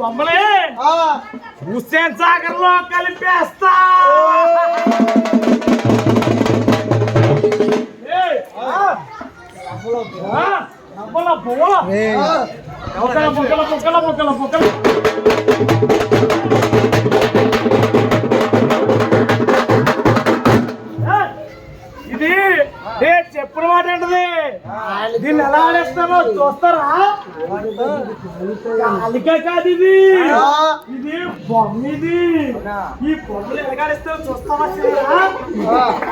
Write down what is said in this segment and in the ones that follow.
బొమ్మలే హుస్సేన్ సాగర్ లో కలిపేస్తా. ఇది చెప్పిన మాట ఏంటది? దీన్ని ఎలా ఆడేస్తానో చూస్తారా? కాలిక కాదు ఇది, ఇది బొమ్మ. ఇది ఈ బొమ్మలు ఎలాగాడేస్తారో చూస్తావా?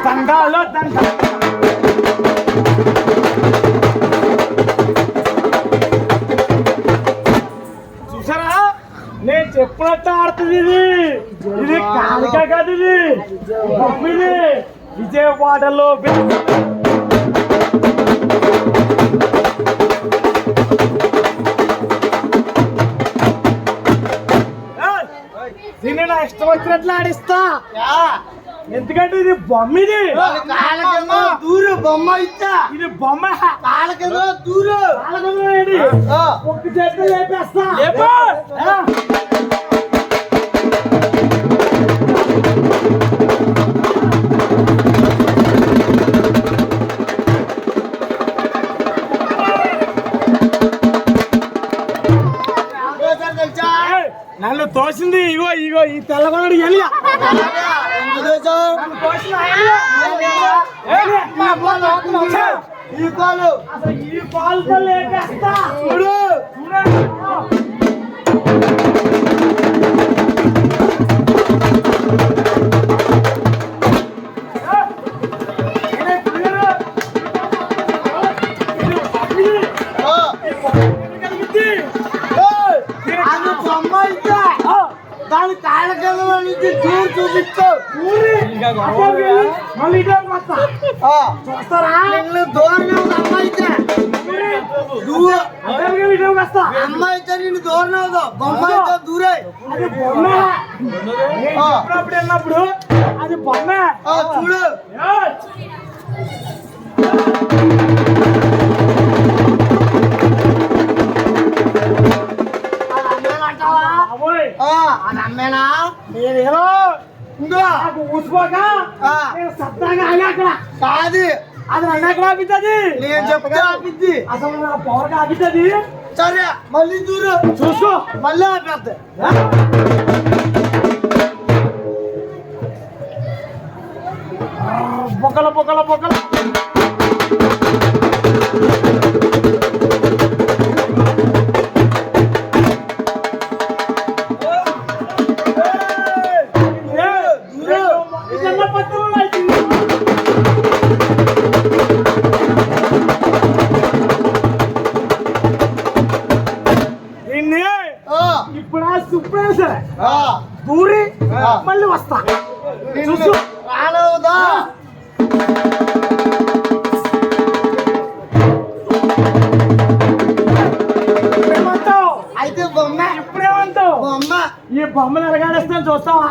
దండాలో దండ చూసారా? నేను చెప్పినట్టు ఆడుతుంది ఇది. ఇది కాలిక కాదు, ఇది బొమ్మ. ఇది విజయవాడలో దీన్ని నా ఇష్టం వచ్చినట్లు ఆడిస్తా. ఎందుకంటే ఇది బొమ్మ. ఇది దూరు బొమ్మ ఇస్తా. ఇది బొమ్మ కాలకదో దూరు ఒక్క చేతితో లేపేస్తా. నన్ను తోసింది ఇగో ఇగో ఈ తెల్లగొండ ఎలియా. ఈ పాలతో లేపేస్తా. చూడు దాని కాళ్ళ నుంచి దూరు చూపిస్తావు. చూస్తారా? దూరం అమ్మాయితే అమ్మాయితే నిన్ను దూరం అవుతావు. బొమ్మ అయితే దూరే. అది బొమ్మ. అప్పుడు వెళ్ళినప్పుడు అది బొమ్మ. చూడు అమ్మేనా? నేనేదో ఊసిపోక నేను సత్తాగా అక్కడ కాదు. అది నన్ను ఎక్కడ ఆపిద్ది? నేను చెప్తే ఆపిద్ది. అసలు నా పవర్కి ఆపిద్ది. సరే మళ్ళీ దూరు చూసుకో. మళ్ళీ ఆపేద్ద. బొక్కల బొక్కల బొక్కల ఇప్పుడు సుప్రీం సరే దూరి మళ్ళీ వస్తా. చూసు రానవుదా? ఇప్పుడేమంటావు? అయితే బొమ్మ. ఇప్పుడేమంటావు? బొమ్మ. ఈ బొమ్మలు ఎరగాడేస్తాను చూస్తావా?